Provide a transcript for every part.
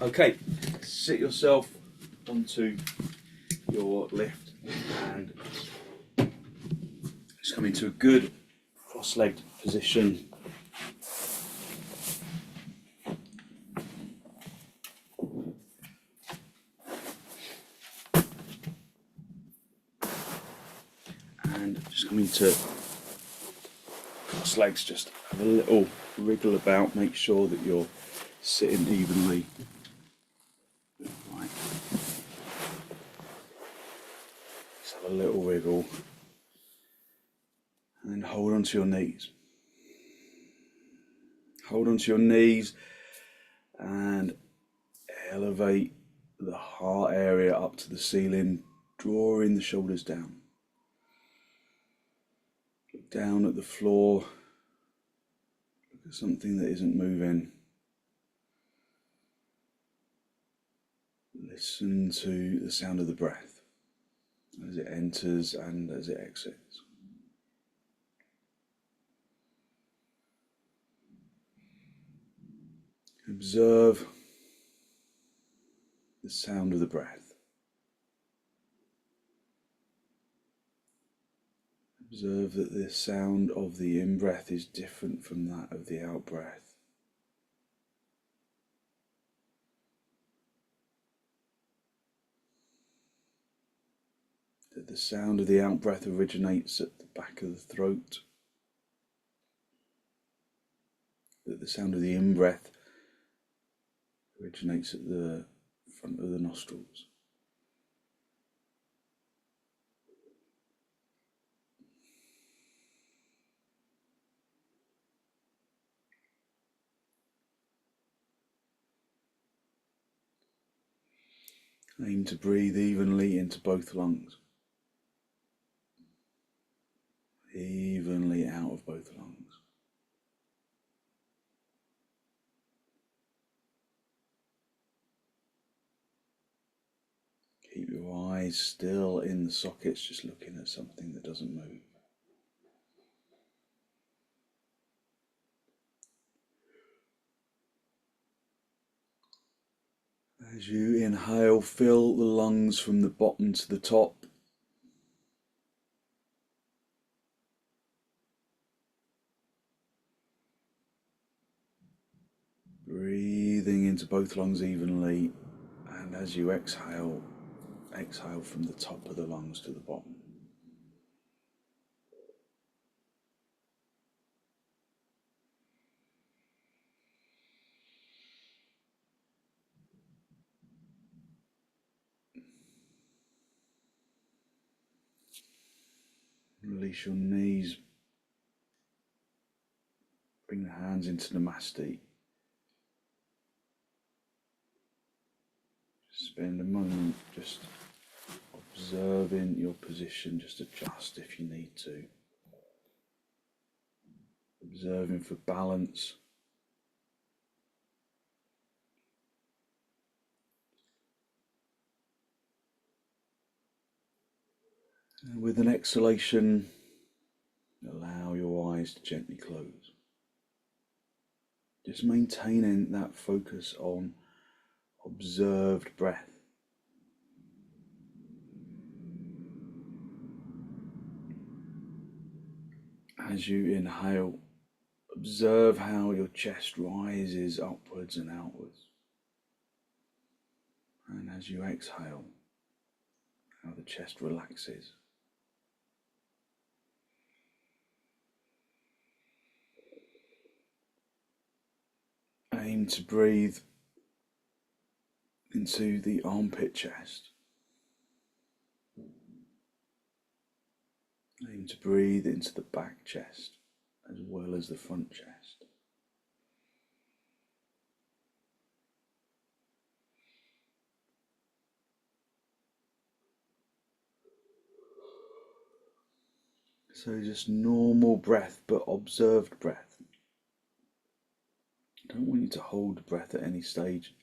Okay, sit yourself onto your lift and just come into a good cross-legged position. And just come into cross legs, just have a little wriggle about, make sure that you're sitting evenly. Right. Just have a little wiggle and then hold onto your knees. Hold onto your knees and elevate the heart area up to the ceiling, drawing the shoulders down. Look down at the floor, look at something that isn't moving. Listen to the sound of the breath as it enters and as it exits. Observe the sound of the breath. Observe that the sound of the in-breath is different from that of the out-breath. That the sound of the out-breath originates at the back of the throat. That the sound of the in-breath originates at the front of the nostrils. Aim to breathe evenly into both lungs. Evenly out of both lungs. Keep your eyes still in the sockets, just looking at something that doesn't move. As you inhale, fill the lungs from the bottom to the top. Breathing into both lungs evenly, and as you exhale, exhale from the top of the lungs to the bottom. Release your knees. Bring the hands into Namaste. Spend a moment just observing your position, just adjust if you need to. Observing for balance. And with an exhalation, allow your eyes to gently close. Just maintaining that focus on observed breath. As you inhale, observe how your chest rises upwards and outwards. And as you exhale, how the chest relaxes. Aim to breathe into the armpit chest. Aim to breathe into the back chest as well as the front chest. So just normal breath, but observed breath. I don't want you to hold the breath at any stage.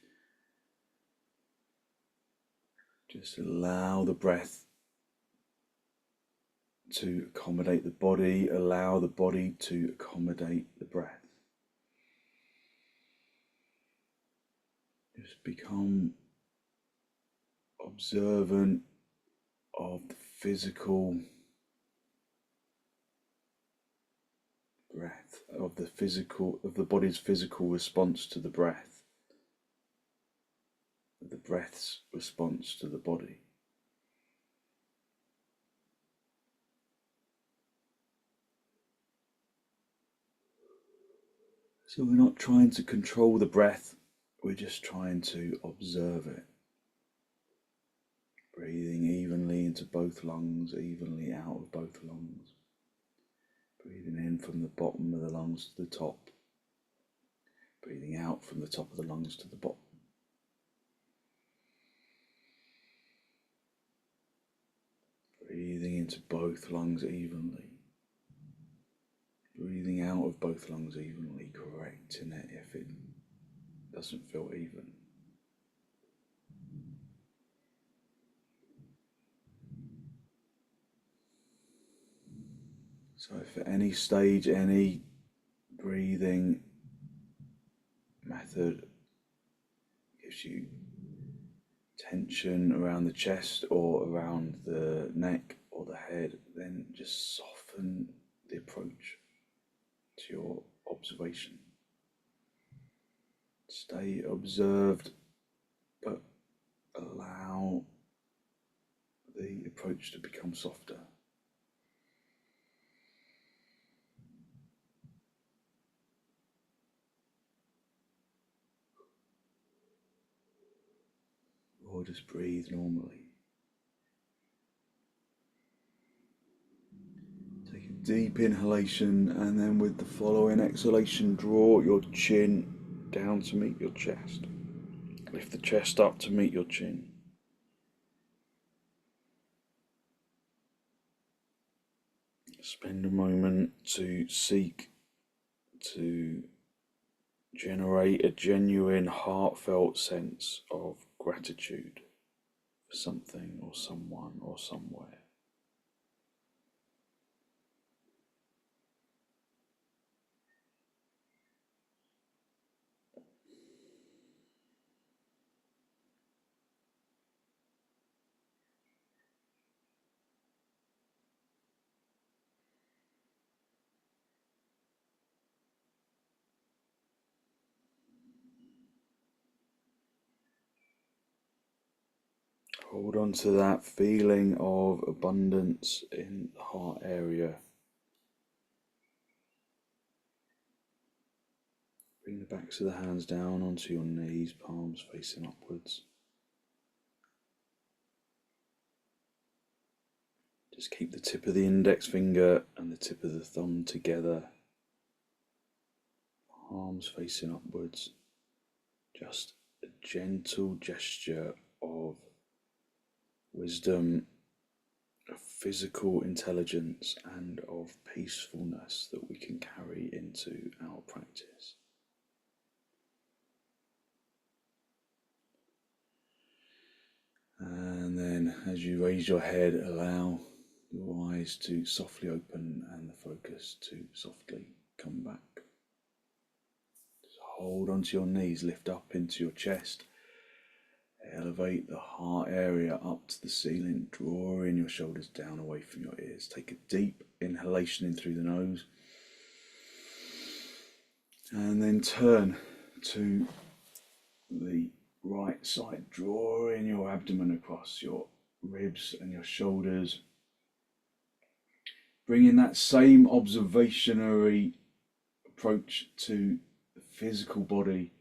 Just allow the breath to accommodate the body, allow the body to accommodate the breath. Just become observant of the physical breath, of the body's physical response to the breath, of the breath's response to the body. So we're not trying to control the breath, we're just trying to observe it. Breathing evenly into both lungs, evenly out of both lungs. Breathing in from the bottom of the lungs to the top. Breathing out from the top of the lungs to the bottom. Breathing into both lungs evenly. Breathing out of both lungs evenly, correcting it if it doesn't feel even. So if at any stage, any breathing method gives you tension around the chest or around the neck or the head, then just soften the approach to your observation. Stay observed, but allow the approach to become softer. Or just breathe normally. Take a deep inhalation, and then with the following exhalation, draw your chin down to meet your chest. Lift the chest up to meet your chin. Spend a moment to seek to generate a genuine, heartfelt sense of gratitude for something or someone or somewhere. Hold on to that feeling of abundance in the heart area. Bring the backs of the hands down onto your knees, palms facing upwards. Just keep the tip of the index finger and the tip of the thumb together. Palms facing upwards. Just a gentle gesture of wisdom, of physical intelligence, and of peacefulness that we can carry into our practice. And then as you raise your head, allow your eyes to softly open and the focus to softly come back. Just hold onto your knees, lift up into your chest. Elevate the heart area up to the ceiling, drawing your shoulders down away from your ears. Take a deep inhalation in through the nose. And then turn to the right side, drawing your abdomen across your ribs and your shoulders. Bringing that same observationary approach to the physical body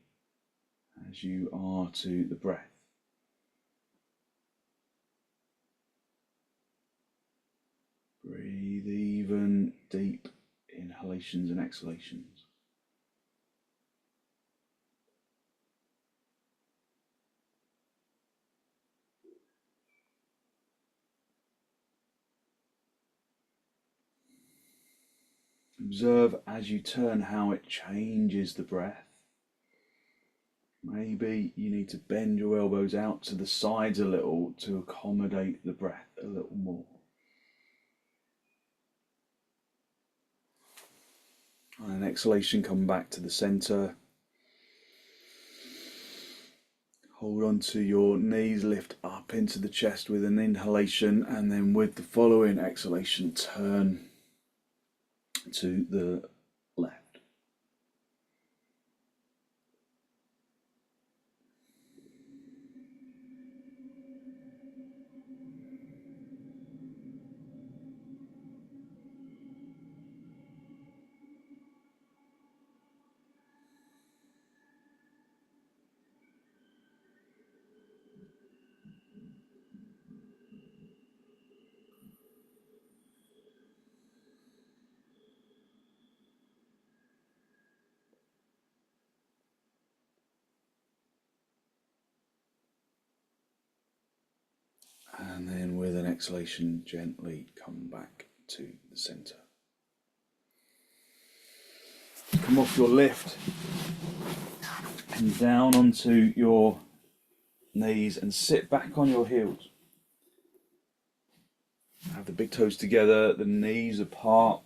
as you are to the breath. Breathe even, deep inhalations and exhalations. Observe as you turn how it changes the breath. Maybe you need to bend your elbows out to the sides a little to accommodate the breath a little more. On an exhalation, come back to the center. Hold on to your knees, lift up into the chest with an inhalation, and then with the following exhalation, turn to the left. And then with an exhalation, gently come back to the center. Come off your lift and down onto your knees and sit back on your heels. Have the big toes together, the knees apart.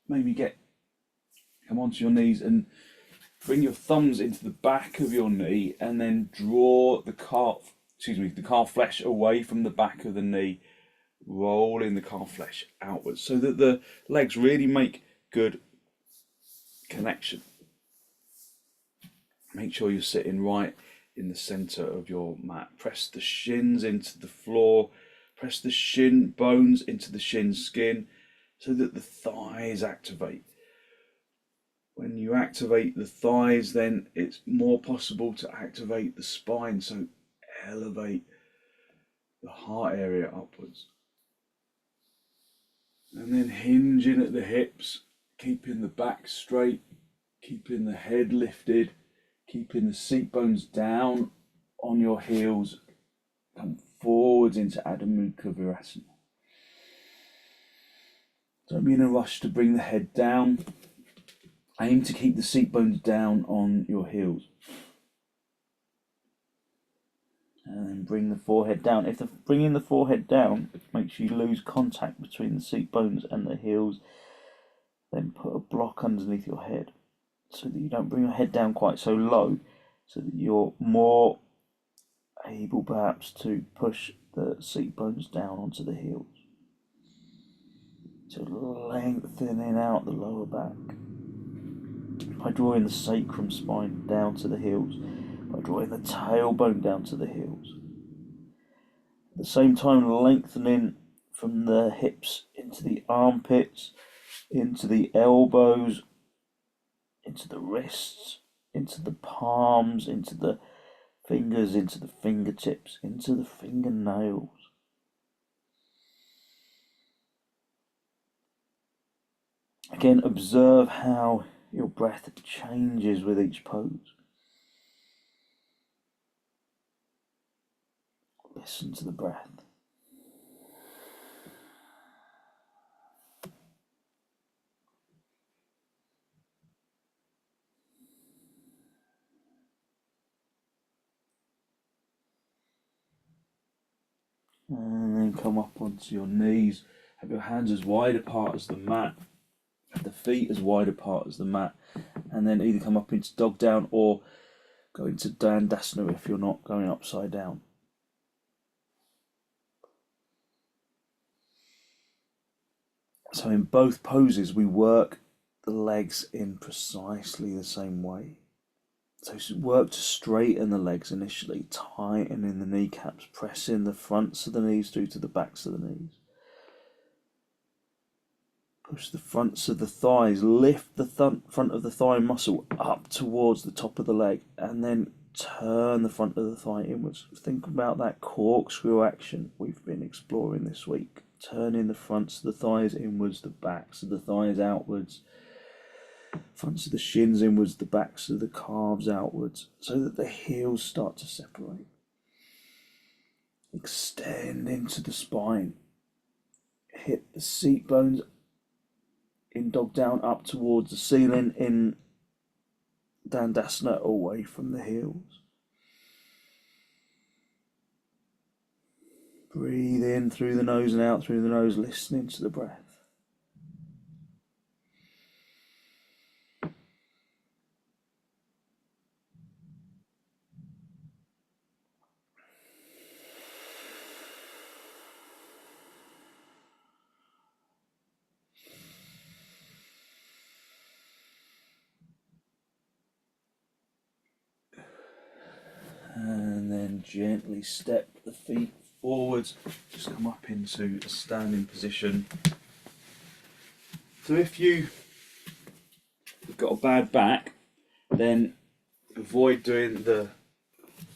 Maybe come onto your knees and bring your thumbs into the back of your knee, and then draw the calf flesh away from the back of the knee, rolling the calf flesh outwards so that the legs really make good connection. Make sure you're sitting right in the center of your mat. Press the shins into the floor, press the shin bones into the shin skin so that the thighs activate. When you activate the thighs, then it's more possible to activate the spine, so elevate the heart area upwards. And then hinging at the hips, keeping the back straight, keeping the head lifted, keeping the seat bones down on your heels. Come forwards into Adho Mukha Virasana. Don't be in a rush to bring the head down. Aim to keep the seat bones down on your heels. And then bring the forehead down. If bringing the forehead down makes you lose contact between the seat bones and the heels, then put a block underneath your head so that you don't bring your head down quite so low, so that you're more able perhaps to push the seat bones down onto the heels. So lengthening out the lower back by drawing the sacrum spine down to the heels, by drawing the tailbone down to the heels. At the same time, lengthening from the hips into the armpits, into the elbows, into the wrists, into the palms, into the fingers, into the fingertips, into the fingernails. Again, observe how your breath changes with each pose. Listen to the breath. And then come up onto your knees. Have your hands as wide apart as the mat. Have the feet as wide apart as the mat. And then either come up into dog down or go into dandasana if you're not going upside down. So in both poses we work the legs in precisely the same way. So work to straighten the legs initially, tightening the kneecaps, pressing the fronts of the knees through to the backs of the knees. Push the fronts of the thighs, lift the front of the thigh muscle up towards the top of the leg, and then turn the front of the thigh inwards. Think about that corkscrew action we've been exploring this week. Turning the fronts of the thighs inwards, the backs of the thighs outwards, fronts of the shins inwards, the backs of the calves outwards, so that the heels start to separate. Extend into the spine. Hit the seat bones in dog down up towards the ceiling, in dandasana away from the heels. Breathe in through the nose and out through the nose, listening to the breath. then gently step the feet forwards, just come up into a standing position. So if you've got a bad back, then avoid doing the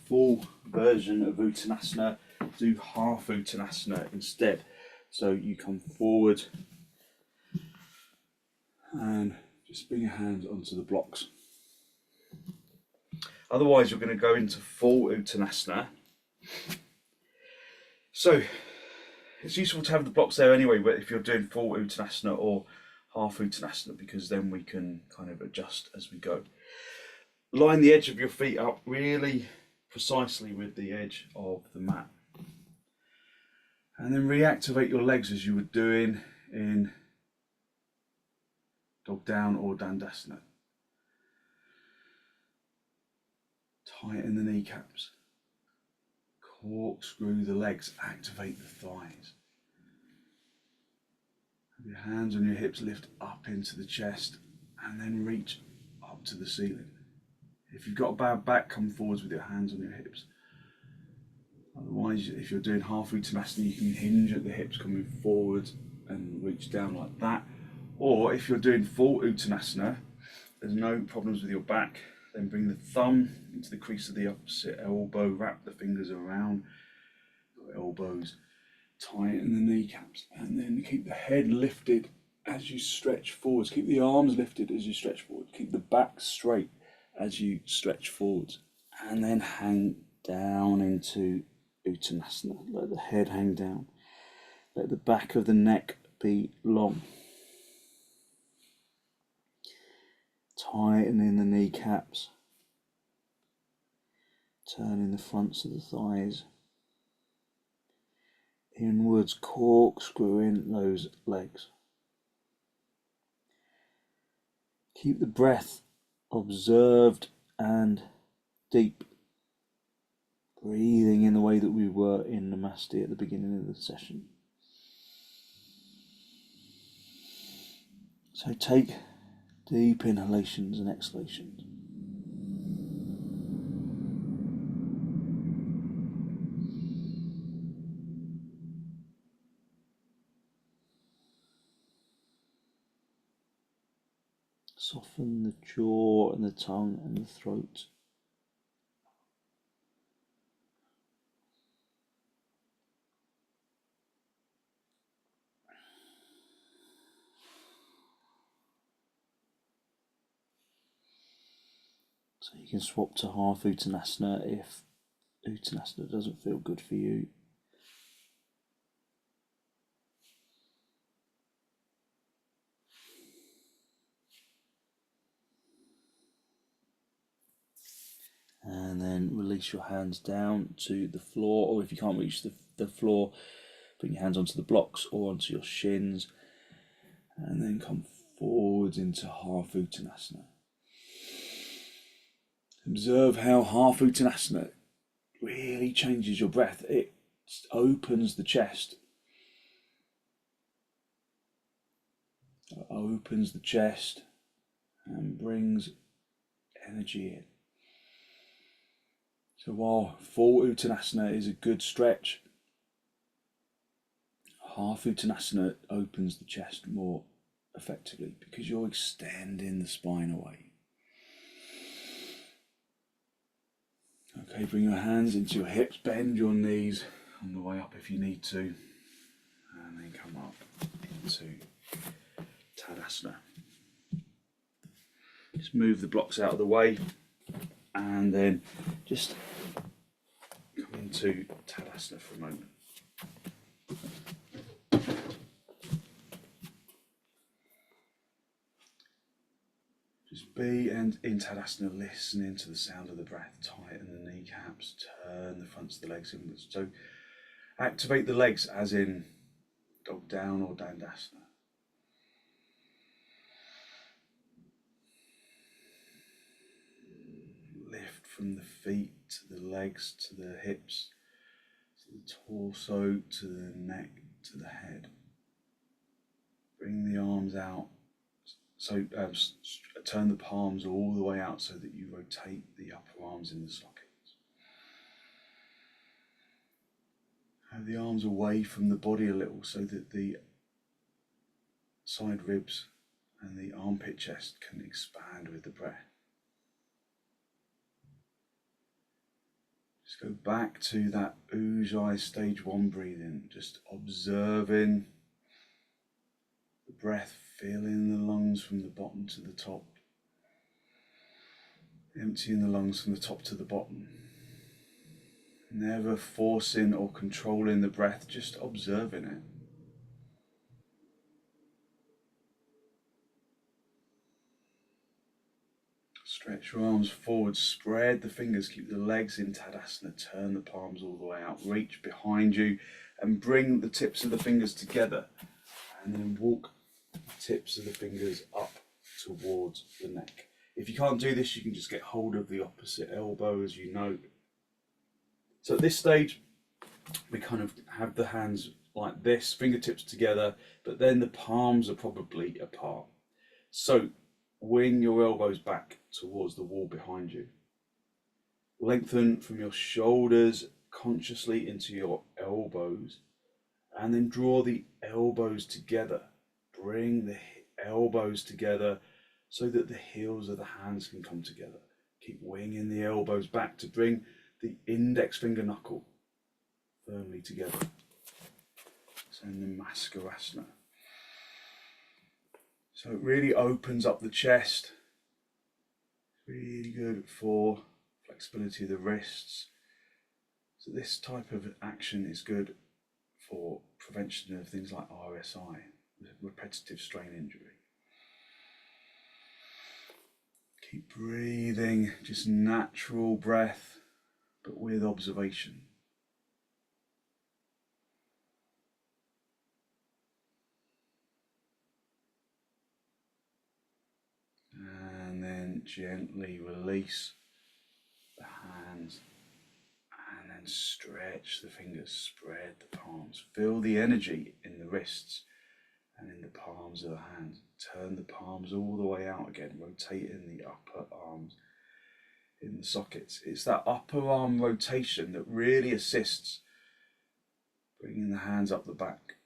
full version of Uttanasana, do half Uttanasana instead. So you come forward and just bring your hands onto the blocks. Otherwise you're going to go into full Uttanasana. So it's useful to have the blocks there anyway, but if you're doing full Uttanasana or half Uttanasana, because then we can kind of adjust as we go. Line the edge of your feet up really precisely with the edge of the mat. And then reactivate your legs as you were doing in dog down or dandasana. Tighten the kneecaps. Corkscrew the legs, activate the thighs. Have your hands on your hips, lift up into the chest and then reach up to the ceiling. If you've got a bad back, come forwards with your hands on your hips. Otherwise, if you're doing half Uttanasana, you can hinge at the hips coming forward and reach down like that. Or if you're doing full Uttanasana, there's no problems with your back, then bring the thumb into the crease of the opposite elbow, wrap the fingers around your elbows, tighten the kneecaps, and then keep the head lifted as you stretch forwards. Keep the arms lifted as you stretch forward. Keep the back straight as you stretch forwards. And then hang down into Uttanasana. Let the head hang down. Let the back of the neck be long. Tightening the kneecaps. Turning the fronts of the thighs inwards, corkscrewing those legs. Keep the breath observed and deep. Breathing in the way that we were in Namaste at the beginning of the session. So take deep inhalations and exhalations. Soften the jaw and the tongue and the throat. So you can swap to half Uttanasana if Uttanasana doesn't feel good for you. And then release your hands down to the floor, or if you can't reach the floor, bring your hands onto the blocks or onto your shins, and then come forwards into half Uttanasana. Observe how half Uttanasana really changes your breath. It opens the chest. It opens the chest and brings energy in. So while full Uttanasana is a good stretch, half Uttanasana opens the chest more effectively because you're extending the spine away. Okay, bring your hands into your hips, bend your knees on the way up if you need to, and then come up into Tadasana. Just move the blocks out of the way and then just come into Tadasana for a moment. Just be and in Tadasana, listening to the sound of the breath. Tighten the kneecaps, turn the fronts of the legs inwards. So activate the legs as in dog down or dandasana. Lift from the feet to the legs, to the hips, to the torso, to the neck, to the head. Bring the arms out. So turn the palms all the way out so that you rotate the upper arms in the sockets. Have the arms away from the body a little so that the side ribs and the armpit chest can expand with the breath. Just go back to that ujjayi stage 1 breathing, just observing the breath, filling the lungs from the bottom to the top, emptying the lungs from the top to the bottom. Never forcing or controlling the breath, just observing it. Stretch your arms forward, spread the fingers, keep the legs in Tadasana, turn the palms all the way out, reach behind you and bring the tips of the fingers together, and then walk the tips of the fingers up towards the neck. If you can't do this, you can just get hold of the opposite elbow, as you know. So at this stage, we kind of have the hands like this, fingertips together, but then the palms are probably apart. So wing your elbows back towards the wall behind you. Lengthen from your shoulders consciously into your elbows, and then draw the elbows together. Bring the elbows together so that the heels of the hands can come together. Keep winging the elbows back to bring the index finger knuckle firmly together. So namaskarasana. So it really opens up the chest. Really good for flexibility of the wrists. So this type of action is good for prevention of things like RSI, repetitive strain injury. Keep breathing, just natural breath, but with observation. And then gently release the hands, and then stretch the fingers, spread the palms. Feel the energy in the wrists and in the palms of the hands. Turn the palms all the way out again, rotating the upper arms in the sockets. It's that upper arm rotation that really assists bringing the hands up the back.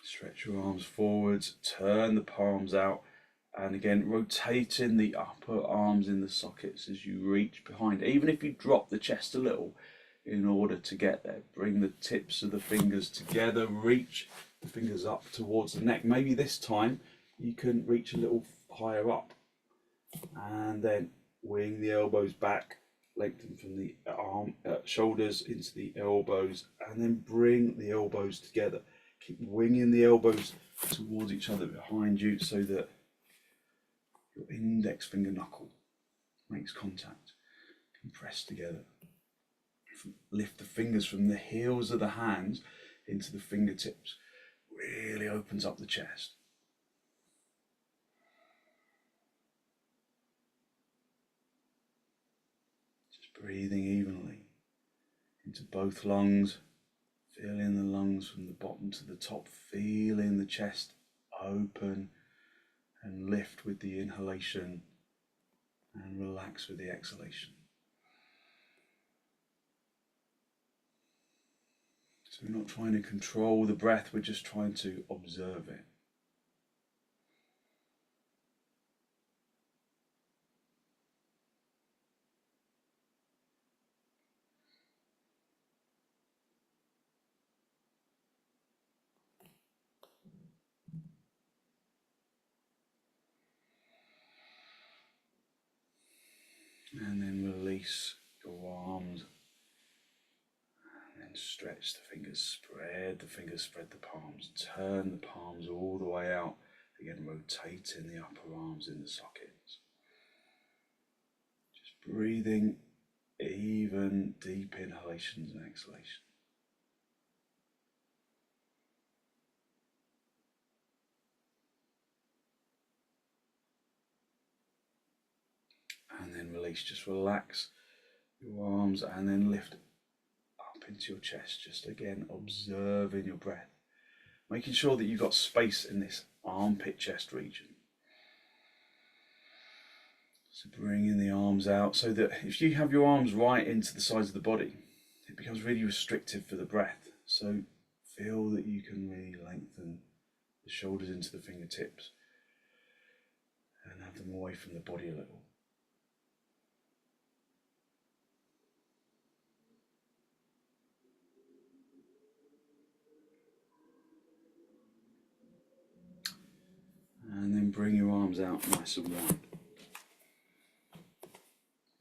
Stretch your arms forwards, turn the palms out, and again rotating the upper arms in the sockets as you reach behind. Even if you drop the chest a little in order to get there, bring the tips of the fingers together, reach the fingers up towards the neck. Maybe this time you can reach a little higher up, and then wing the elbows back, lengthen from the shoulders into the elbows, and then bring the elbows together. Keep winging the elbows towards each other behind you so that your index finger knuckle makes contact. Compress together. Lift the fingers from the heels of the hands into the fingertips. Really opens up the chest. Just breathing evenly into both lungs. Feeling the lungs from the bottom to the top, feeling the chest open and lift with the inhalation and relax with the exhalation. So we're not trying to control the breath, we're just trying to observe it. And then release your arms, and then stretch the fingers, spread the palms, turn the palms all the way out, again rotating the upper arms in the sockets. Just breathing even deep inhalations and exhalations. And then release, just relax your arms and then lift up into your chest, just again observing your breath, making sure that you've got space in this armpit chest region. So bringing the arms out so that if you have your arms right into the sides of the body, it becomes really restrictive for the breath. So feel that you can really lengthen the shoulders into the fingertips and have them away from the body a little. And then bring your arms out nice and wide.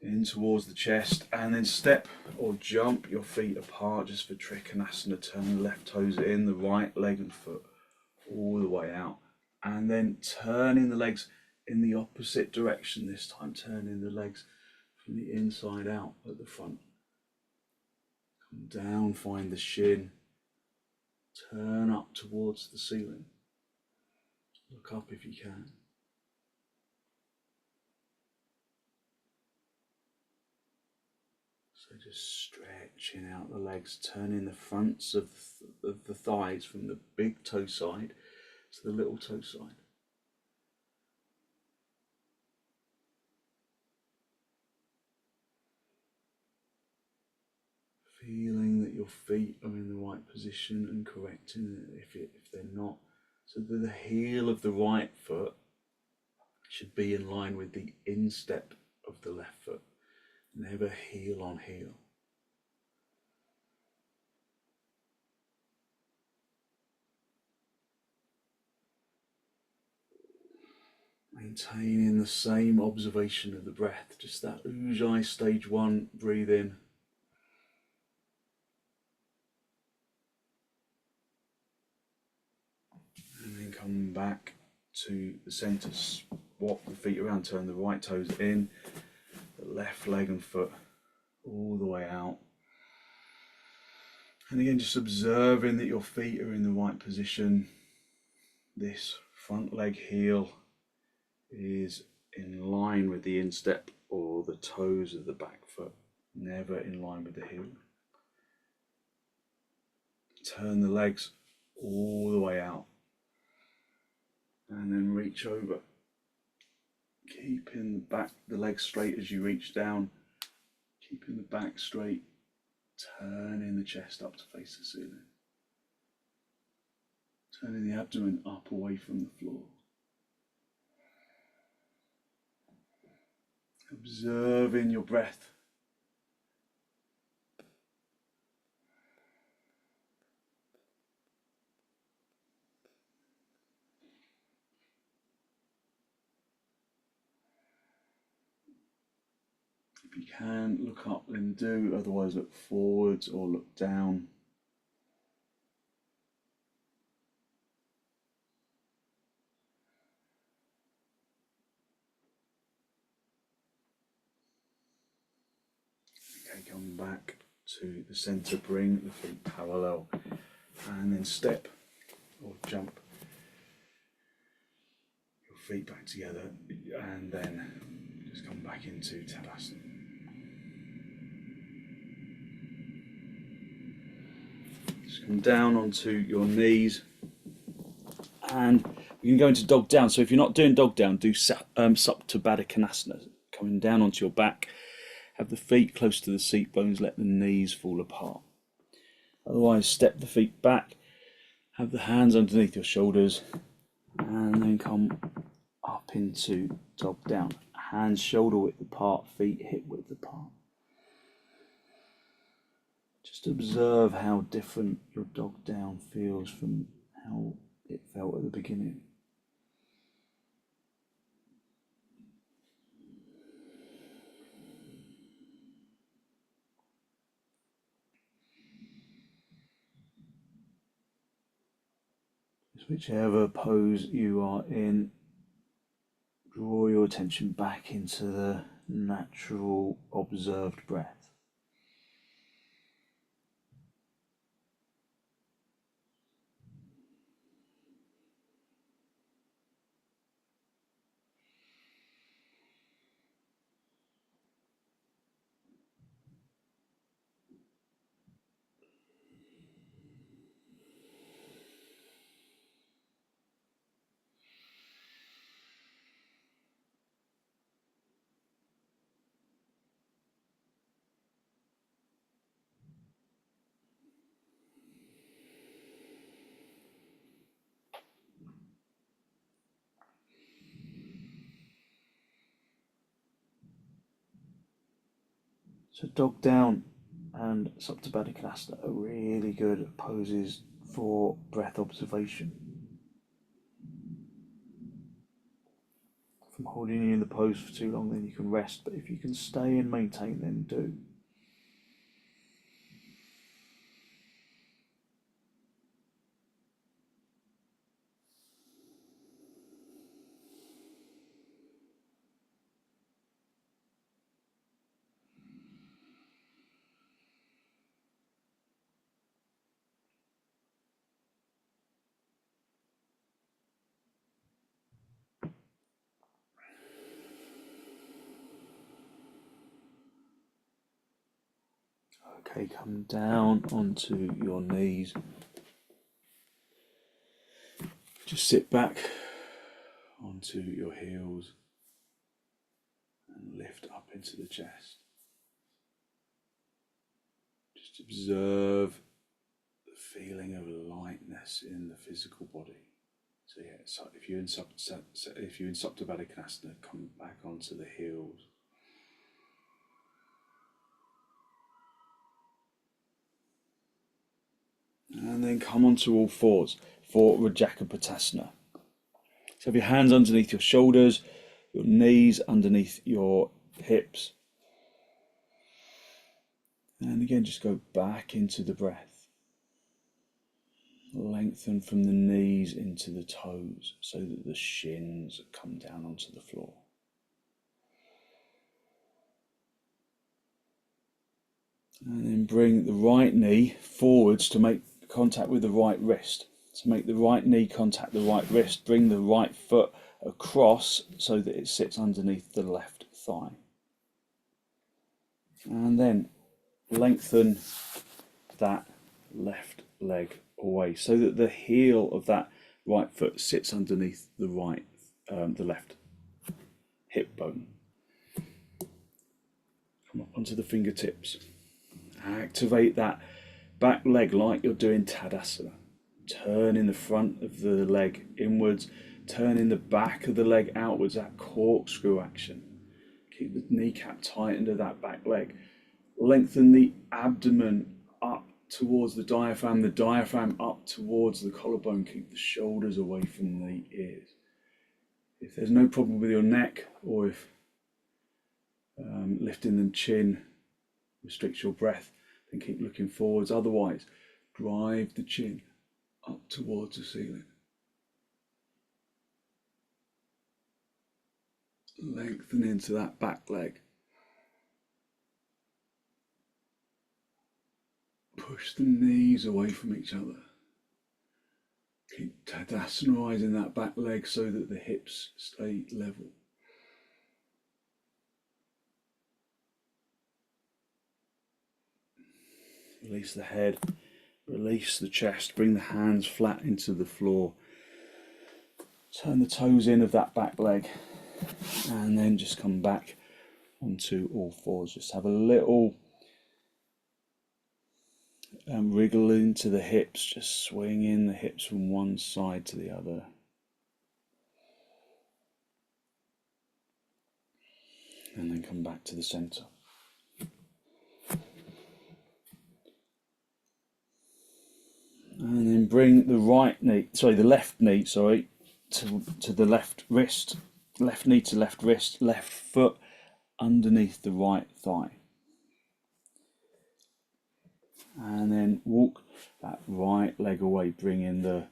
In towards the chest, and then step or jump your feet apart just for trikonasana. Turn the left toes in, the right leg and foot all the way out. And then turning the legs in the opposite direction this time, turning the legs from the inside out at the front. Come down, find the shin, turn up towards the ceiling. Look up if you can. So just stretching out the legs, turning the fronts of the thighs from the big toe side to the little toe side. Feeling that your feet are in the right position and correcting it if they're not. So that the heel of the right foot should be in line with the instep of the left foot. Never heel on heel. Maintaining the same observation of the breath, just that ujjayi stage 1, breathe in. And then come back to the centre, swap the feet around, turn the right toes in, the left leg and foot all the way out. And again, just observing that your feet are in the right position. This front leg heel is in line with the instep or the toes of the back foot, never in line with the heel. Turn the legs all the way out and then reach over, keeping the legs straight as you reach down, keeping the back straight, turning the chest up to face the ceiling, turning the abdomen up away from the floor. Observing your breath. If you can, look up and do, otherwise look forwards or look down. Okay, come back to the centre, bring the feet parallel, and then step or jump your feet back together, and then just come back into Tadasana. Just come down onto your knees, and you can go into dog down. So if you're not doing dog down, do supta baddha konasana, coming down onto your back. Have the feet close to the seat bones, let the knees fall apart. Otherwise, step the feet back, have the hands underneath your shoulders, and then come up into dog down. Hands shoulder width apart, feet hip width apart. Just observe how different your dog down feels from how it felt at the beginning. Whichever pose you are in, draw your attention back into the natural observed breath. So dog down and supta konasana are really good poses for breath observation. From holding you in the pose for too long, then you can rest, but if you can stay and maintain, then do. Okay, come down onto your knees. Just sit back onto your heels and lift up into the chest. Just observe the feeling of lightness in the physical body. So yeah, so if you're in supta konasana, come back onto the heels. And then come onto all fours for rajakapotasana. So have your hands underneath your shoulders, your knees underneath your hips. And again, just go back into the breath. Lengthen from the knees into the toes so that the shins come down onto the floor. And then bring the right knee forwards to make contact with the right wrist. So make the right knee contact the right wrist. Bring the right foot across so that it sits underneath the left thigh. And then lengthen that left leg away so that the heel of that right foot sits underneath the the left hip bone. Come up onto the fingertips. Activate that back leg like you're doing Tadasana. Turning the front of the leg inwards, turning the back of the leg outwards, that corkscrew action. Keep the kneecap tight under that back leg. Lengthen the abdomen up towards the diaphragm up towards the collarbone. Keep the shoulders away from the ears. If there's no problem with your neck, or if lifting the chin restricts your breath, then keep looking forwards. Otherwise, drive the chin up towards the ceiling. Lengthen into that back leg. Push the knees away from each other. Keep tadasanaizing that back leg so that the hips stay level. Release the head, release the chest, bring the hands flat into the floor. Turn the toes in of that back leg and then just come back onto all fours. Just have a little wriggle into the hips, just swinging the hips from one side to the other. And then come back to the center. And then bring the left knee, to the left wrist. Left knee to left wrist, left foot underneath the right thigh. And then walk that right leg away, bringing the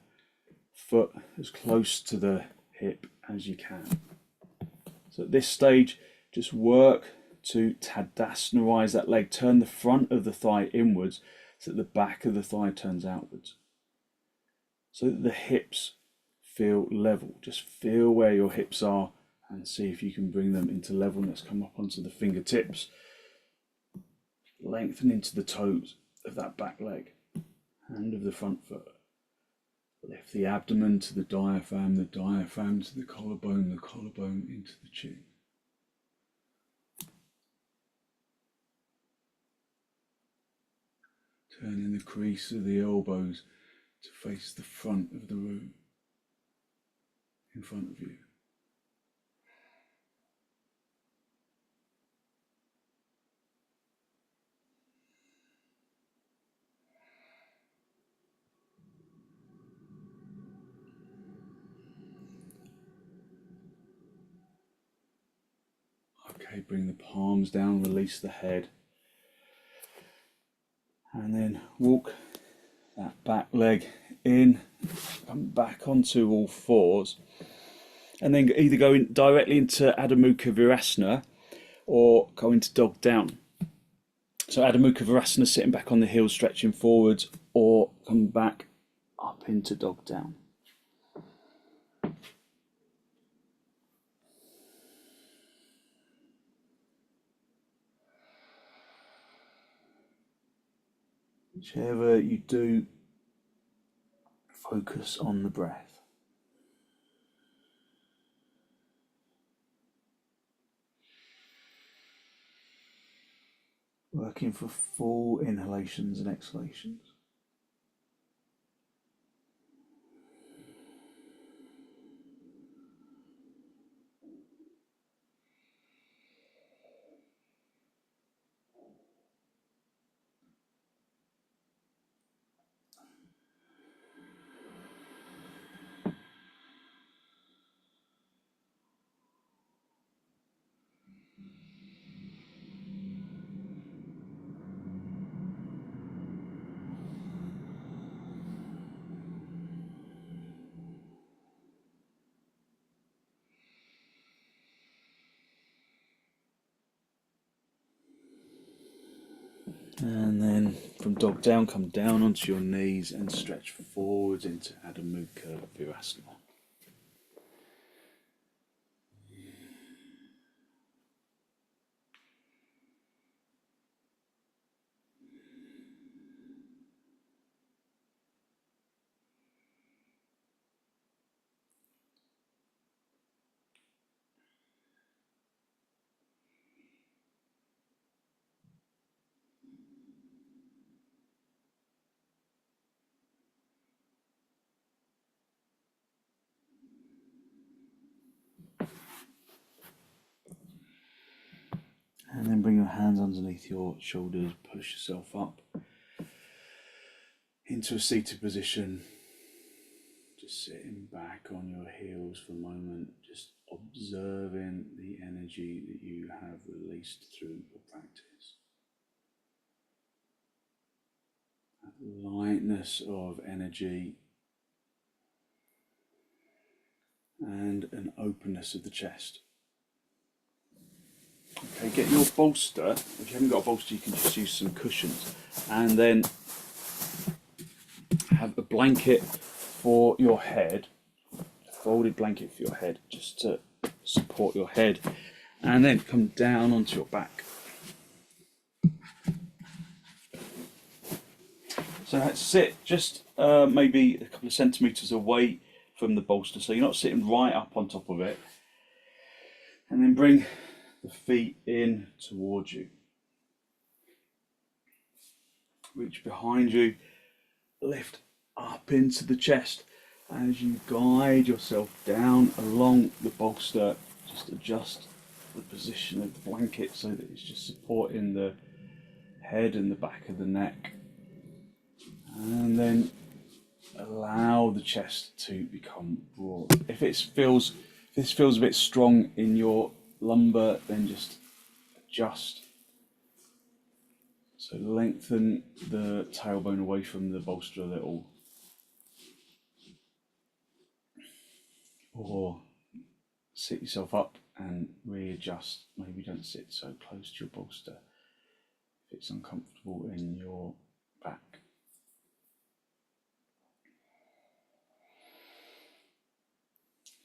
foot as close to the hip as you can. So at this stage, just work to tadasanaize that leg. Turn the front of the thigh inwards so that the back of the thigh turns outwards. So that the hips feel level. Just feel where your hips are and see if you can bring them into levelness. Come up onto the fingertips. Lengthen into the toes of that back leg and of the front foot. Lift the abdomen to the diaphragm to the collarbone into the chin. Turning the crease of the elbows to face the front of the room in front of you. Okay, bring the palms down, release the head. And then walk that back leg in, come back onto all fours. And then either go directly into Adho Mukha Virasana or go into dog down. So Adho Mukha Virasana, sitting back on the heels, stretching forwards, or come back up into dog down. Whichever you do, focus on the breath. Working for full inhalations and exhalations. And then from dog down, come down onto your knees and stretch forwards into Adho Mukha Virasana. And then bring your hands underneath your shoulders, push yourself up into a seated position. Just sitting back on your heels for a moment, just observing the energy that you have released through your practice. That lightness of energy and an openness of the chest. Okay, get your bolster. If you haven't got a bolster, you can just use some cushions. And then have a blanket for your head, a folded blanket for your head, just to support your head. And then come down onto your back. So sit just maybe a couple of centimetres away from the bolster, so you're not sitting right up on top of it. And then bring the feet in towards you. Reach behind you, lift up into the chest. As you guide yourself down along the bolster, just adjust the position of the blanket so that it's just supporting the head and the back of the neck. And then allow the chest to become broad. If this feels a bit strong in your lumbar, then just adjust. So lengthen the tailbone away from the bolster a little. Or sit yourself up and readjust. Maybe don't sit so close to your bolster if it's uncomfortable in your back.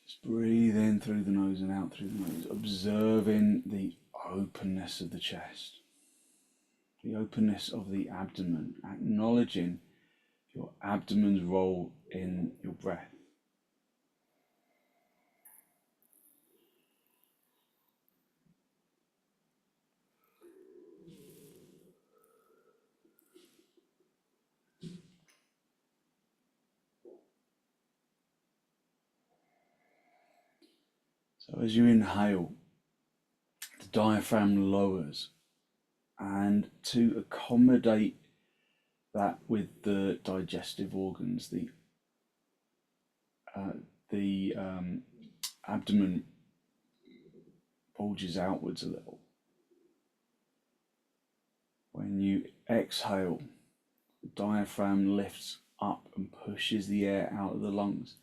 Just breathe in through the nose and out through the nose, observing the openness of the chest, the openness of the abdomen, acknowledging your abdomen's role in your breath. So as you inhale, the diaphragm lowers, and to accommodate that with the digestive organs, the abdomen bulges outwards a little. When you exhale, the diaphragm lifts up and pushes the air out of the lungs,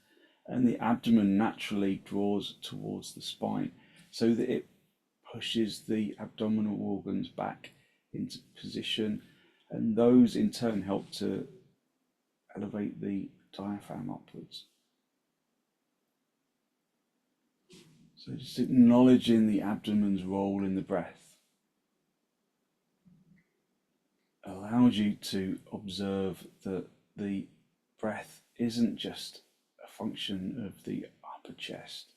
and the abdomen naturally draws towards the spine so that it pushes the abdominal organs back into position, and those in turn help to elevate the diaphragm upwards. So just acknowledging the abdomen's role in the breath allows you to observe that the breath isn't just a function of the upper chest,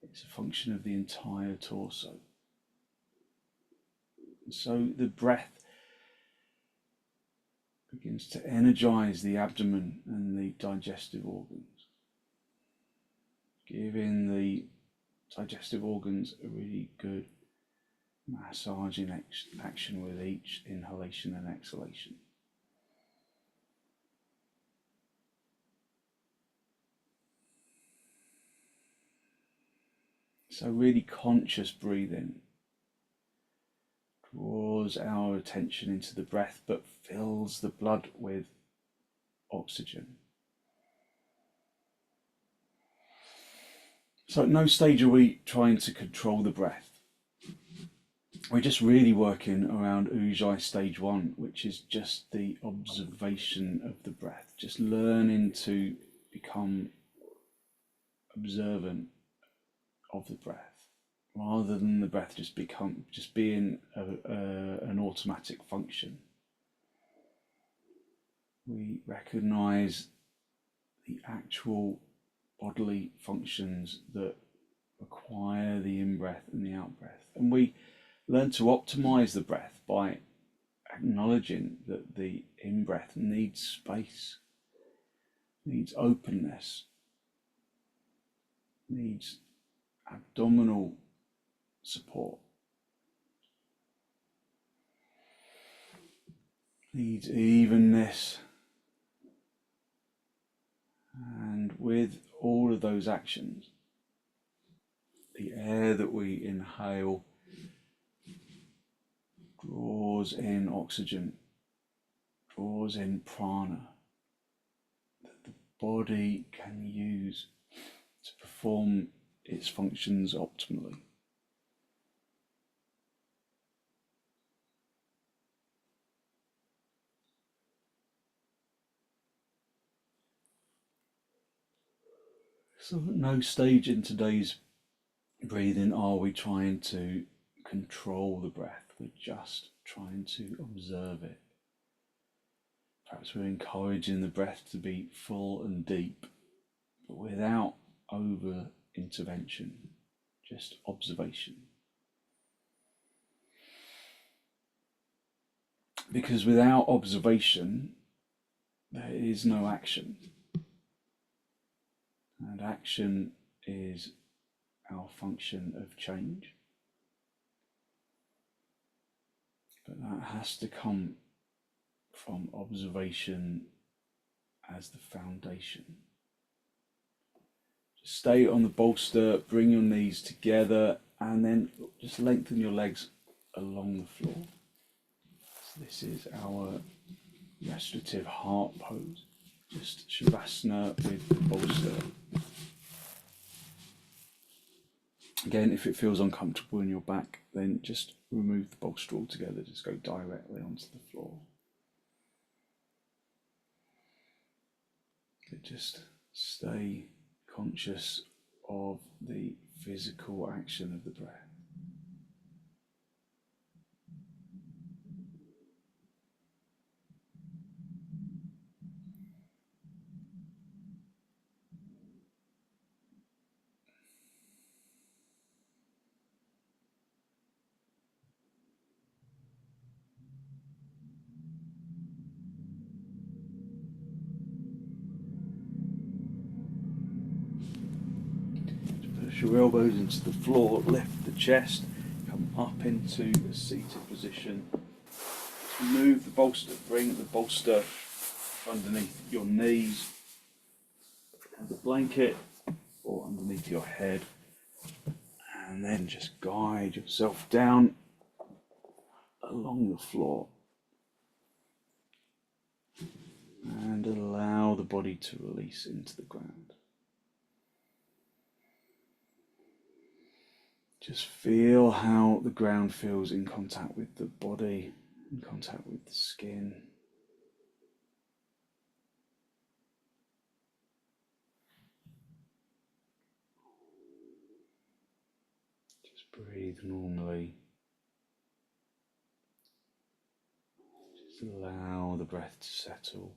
it's a function of the entire torso. And so the breath begins to energize the abdomen and the digestive organs, giving the digestive organs a really good massaging action with each inhalation and exhalation. So really conscious breathing draws our attention into the breath but fills the blood with oxygen. So at no stage are we trying to control the breath. We're just really working around ujjayi stage 1, which is just the observation of the breath, just learning to become observant of the breath, rather than the breath just being an automatic function. We recognize the actual bodily functions that require the in-breath and the out-breath, and we learn to optimize the breath by acknowledging that the in-breath needs space, needs openness, needs abdominal support, needs evenness. And with all of those actions, the air that we inhale draws in oxygen, draws in prana that the body can use to perform its functions optimally. So at no stage in today's breathing are we trying to control the breath, we're just trying to observe it. Perhaps we're encouraging the breath to be full and deep, but without over intervention, just observation. Because without observation, there is no action. And action is our function of change. But that has to come from observation as the foundation. Just stay on the bolster, bring your knees together, and then just lengthen your legs along the floor. So this is our restorative heart pose. Just sirvasana with the bolster. Again, if it feels uncomfortable in your back, then just remove the bolster altogether. Just go directly onto the floor. Okay, just stay conscious of the physical action of the breath. Push your elbows into the floor, lift the chest, come up into a seated position. Move the bolster, bring the bolster underneath your knees, and the blanket or underneath your head, And then just guide yourself down along the floor. And allow the body to release into the ground. Just feel how the ground feels in contact with the body, in contact with the skin. Just breathe normally. Just allow the breath to settle.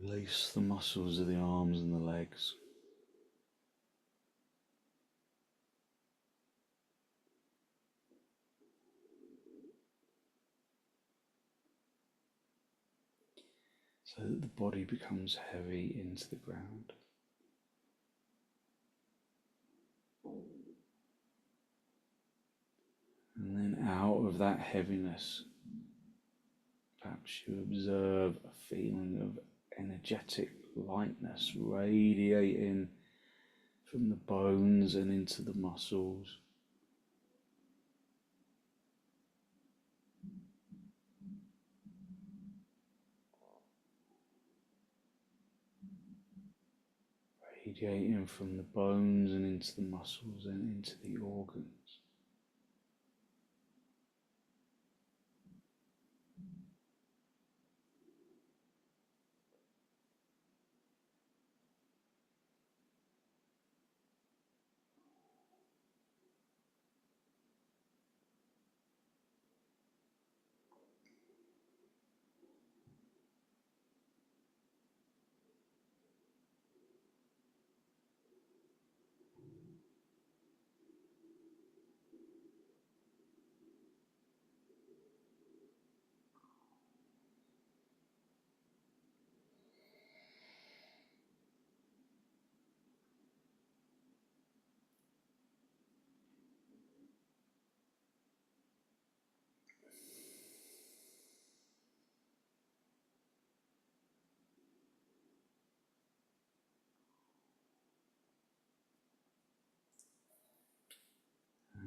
Release the muscles of the arms and the legs. So that the body becomes heavy into the ground. And then out of that heaviness, perhaps you observe a feeling of energetic lightness radiating from the bones and into the muscles. Radiating from the bones and into the muscles and into the organs.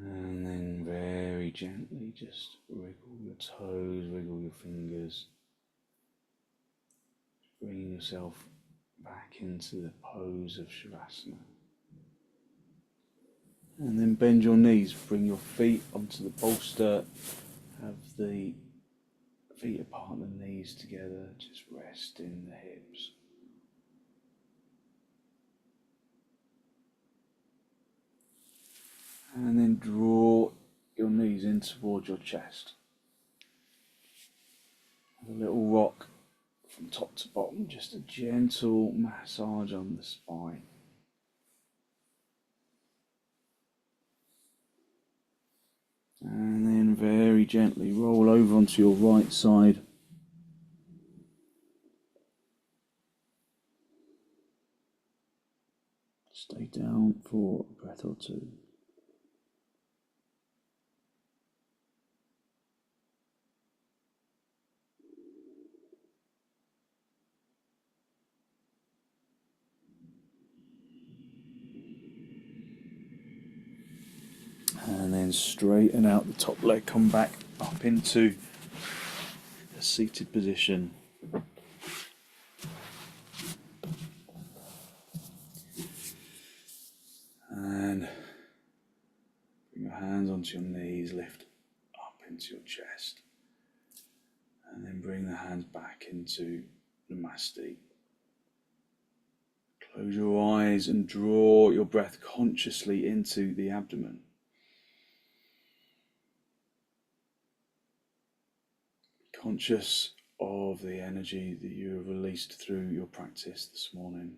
And then very gently just wriggle your toes, wriggle your fingers. Bring yourself back into the pose of sirvasana. And then bend your knees, bring your feet onto the bolster, have the feet apart, the knees together, just rest in the hips. And then draw your knees in towards your chest. A little rock from top to bottom, just a gentle massage on the spine. And then very gently roll over onto your right side. Stay down for a breath or two. And then straighten out the top leg, come back up into a seated position. And bring your hands onto your knees, lift up into your chest. And then bring the hands back into Namaste. Close your eyes and draw your breath consciously into the abdomen. Conscious of the energy that you have released through your practice this morning.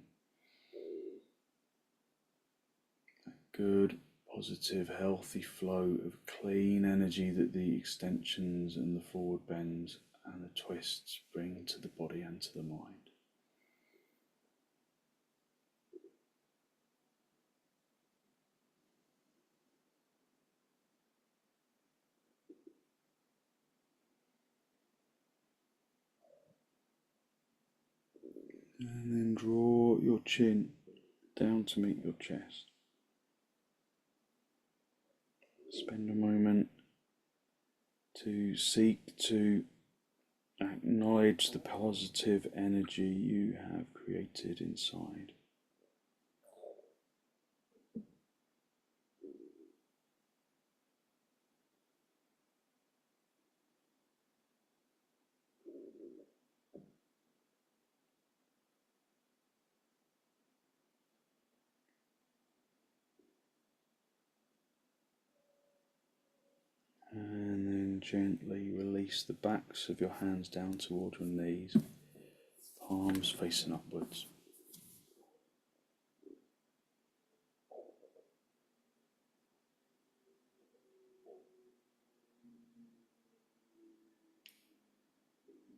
That good, positive, healthy flow of clean energy that the extensions and the forward bends and the twists bring to the body and to the mind. And then draw your chin down to meet your chest. Spend a moment to seek to acknowledge the positive energy you have created inside. And then gently release the backs of your hands down toward your knees, palms facing upwards.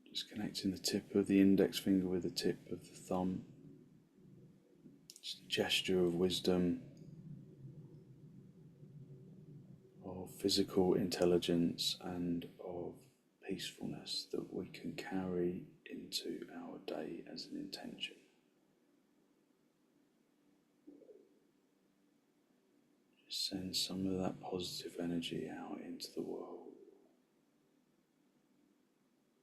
Just connecting the tip of the index finger with the tip of the thumb. Just a gesture of wisdom, of physical intelligence and of peacefulness that we can carry into our day as an intention. Just send some of that positive energy out into the world.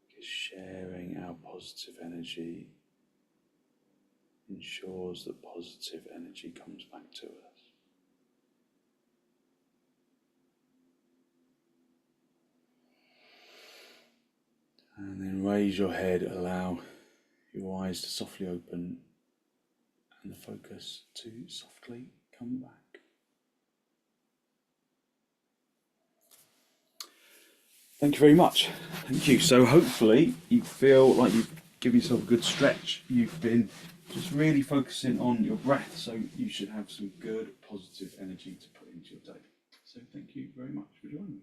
Because sharing our positive energy ensures that positive energy comes back to us. And then raise your head, allow your eyes to softly open and the focus to softly come back. Thank you very much. Thank you. So hopefully you feel like you've given yourself a good stretch. You've been just really focusing on your breath, so you should have some good positive energy to put into your day. So thank you very much for joining me.